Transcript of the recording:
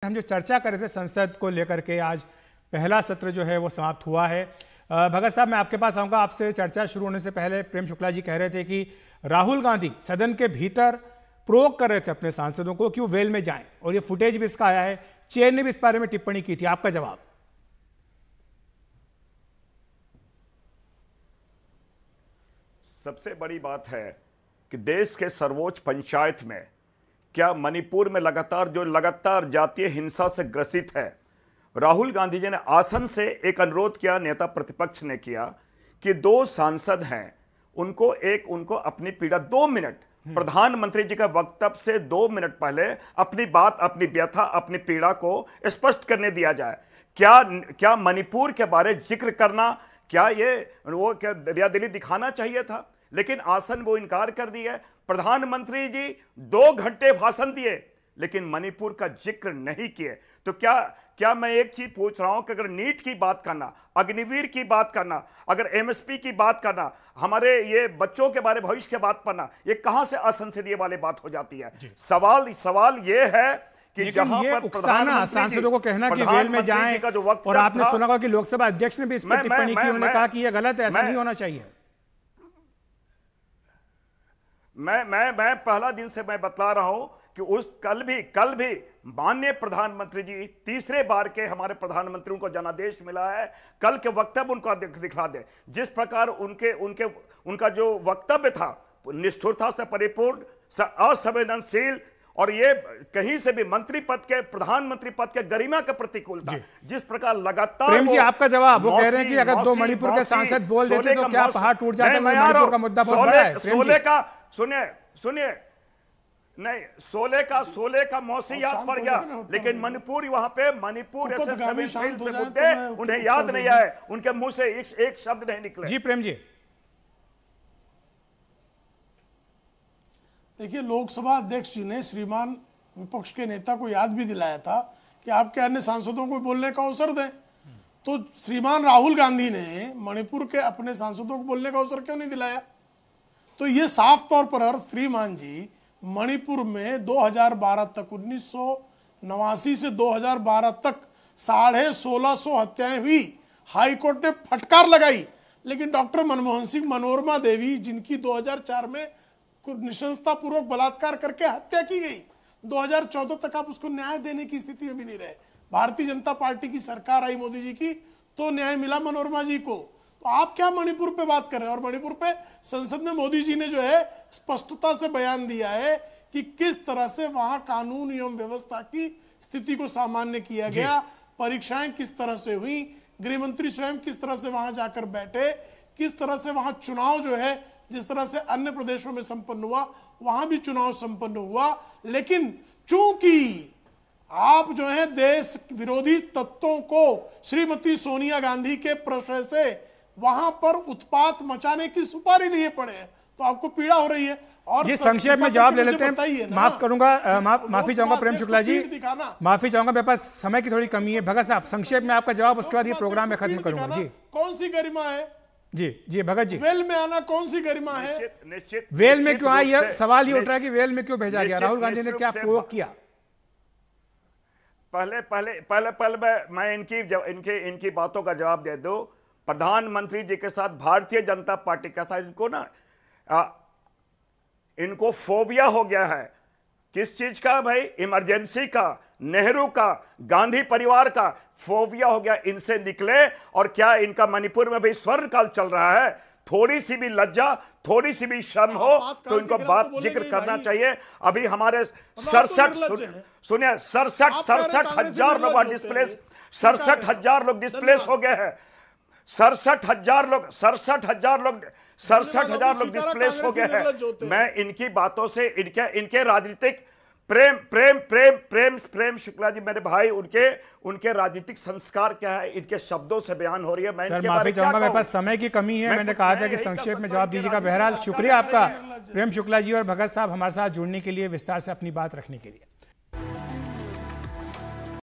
हम जो चर्चा कर रहे थे संसद को लेकर के, आज पहला सत्र जो है वो समाप्त हुआ है। भगत साहब, मैं आपके पास आऊंगा। आपसे चर्चा शुरू होने से पहले प्रेम शुक्ला जी कह रहे थे कि राहुल गांधी सदन के भीतर प्रोवोक कर रहे थे अपने सांसदों को कि वो वेल में जाएं, और ये फुटेज भी इसका आया है। चेयर ने भी इस बारे में टिप्पणी की थी। आपका जवाब? सबसे बड़ी बात है कि देश के सर्वोच्च पंचायत में क्या मणिपुर में लगातार जातीय हिंसा से ग्रसित है, राहुल गांधी जी ने आसन से एक अनुरोध किया, नेता प्रतिपक्ष ने किया कि दो सांसद हैं, उनको अपनी पीड़ा 2 मिनट प्रधानमंत्री जी का वक्तव्य से 2 मिनट पहले अपनी बात, अपनी व्यथा, अपनी पीड़ा को स्पष्ट करने दिया जाए। क्या मणिपुर के बारे जिक्र करना, क्या रियादिली दिखाना चाहिए था? लेकिन आसन वो इनकार कर दिया। प्रधानमंत्री जी 2 घंटे भाषण दिए लेकिन मणिपुर का जिक्र नहीं किए। तो क्या मैं एक चीज पूछ रहा हूं कि अगर नीट की बात करना, अग्निवीर की बात करना, अगर एमएसपी की बात करना, हमारे ये बच्चों के बारे भविष्य की बात करना, ये कहां से असंसदीय वाली बात हो जाती है? सवाल ये है कि जहां पर प्रधानमंत्री सांसदों को कहना कि वेल में जाएं, और आपने सुना होगा कि लोकसभा अध्यक्ष ने भी इस पर टिप्पणी की। उन्होंने कहा कि यह गलत है, ऐसा नहीं होना चाहिए। मैं पहला दिन से मैं बतला रहा हूं कि कल भी माननीय प्रधानमंत्री जी, तीसरे बार के हमारे प्रधानमंत्रियों को जनादेश मिला है, कल के वक्तव्य उनको दिखला दे। जिस प्रकार उनका जो वक्तव्य था निष्ठुरता से परिपूर्ण, असंवेदनशील, और ये कहीं से भी प्रधानमंत्री पद के गरिमा के प्रतिकूल था। जिस प्रकार लगातार प्रेम जी, आपका जवाब? वो कह रहे हैं कि अगर 2 मणिपुर के सांसद बोल देते तो क्या पहाड़ टूट जाता? मणिपुर का मुद्दा बहुत बड़ा है। सुनिए, नहीं, 16 का मौसी याद पड़ गया, लेकिन मणिपुर ऐसे संवेदनशील से मुद्दे उन्हें याद नहीं आए, उनके मुंह से एक शब्द नहीं निकले। जी प्रेम जी, देखिए, लोकसभा अध्यक्ष जी ने श्रीमान विपक्ष के नेता को याद भी दिलाया था कि आपके अन्य सांसदों को बोलने का अवसर दें। तो श्रीमान राहुल गांधी ने मणिपुर के अपने सांसदों को बोलने का अवसर क्यों नहीं दिलाया? तो ये साफ तौर पर श्रीमान जी मणिपुर में 2012 तक, 1989 से 2012 तक 1650 हत्याएं हुई। हाईकोर्ट ने फटकार लगाई, लेकिन डॉक्टर मनमोहन सिंह, मनोरमा देवी, जिनकी 2004 में निशंसता पूर्वक बलात्कार करके हत्या की गई, 2014 तक आप उसको न्याय देने की स्थिति में भी नहीं रहे। भारतीय जनता पार्टी की सरकार आई मोदी जी की, तो न्याय मिला मनोरमा जी को। तो आप क्या मणिपुर पे बात कर रहे हैं? और मणिपुर पे संसद में मोदी जी ने जो है स्पष्टता से बयान दिया है कि किस तरह से वहां कानून एवं व्यवस्था की स्थिति को सामान्य किया गया, परीक्षाएं किस तरह से हुई, गृहमंत्री स्वयं किस तरह से वहां जाकर बैठे, किस तरह से वहां चुनाव जो है जिस तरह से अन्य प्रदेशों में संपन्न हुआ, वहां भी चुनाव संपन्न हुआ। लेकिन चूंकि आप जो है देश विरोधी तत्वों को श्रीमती सोनिया गांधी के प्रश्रय से वहां पर उत्पात मचाने की सुपारी लिए पड़े हैं, तो आपको पीड़ा हो रही है। और जी, संक्षेप में जवाब ले लेते हैं। माफ करूंगा, माफी चाहूंगा प्रेम शुक्ला जी, माफी चाहूंगा, मेरे पास समय की थोड़ी कमी है। भगत साहब, संक्षेप में आपका जवाब, उसके बाद ये प्रोग्राम में खत्म करूंगा। जी, कौन सी गरिमा है? जी भगत जी, वेल में आना कौन सी गरिमा है? निश्चित वेल में क्यों आया? सवाल ये उठ रहा है कि वेल में क्यों भेजा गया? राहुल गांधी ने क्या प्रोवोक किया? पहले मैं इनकी बातों का जवाब दे दूं। प्रधानमंत्री जी के साथ भारतीय जनता पार्टी के साथ इनको फोबिया हो गया है। किस चीज का भाई? इमरजेंसी का, नेहरू का, गांधी परिवार का फोबिया हो गया। इनसे निकले। और क्या इनका मणिपुर में भी स्वर्ण काल चल रहा है? थोड़ी सी भी लज्जा, थोड़ी सी भी शर्म हो तो इनको बात जिक्र करना चाहिए। अभी हमारे 67 हजार लोग डिस्प्लेस, 67 हजार लोग डिस्प्लेस हो गए हैं। 67 हजार लोग डिस्प्लेस हो गए हैं। मैं इनकी बातों से, इनके राजनीतिक प्रेम शुक्ला जी मेरे भाई, उनके राजनीतिक संस्कार क्या है, इनके शब्दों से बयान हो रही है। मैं सर माफी चाहूंगा, मेरे पास समय की कमी है। मैंने कहा था कि संक्षेप में जवाब दीजिएगा। बहरहाल शुक्रिया आपका प्रेम शुक्ला जी और भगत साहब, हमारे साथ जुड़ने के लिए, विस्तार से अपनी बात रखने के लिए।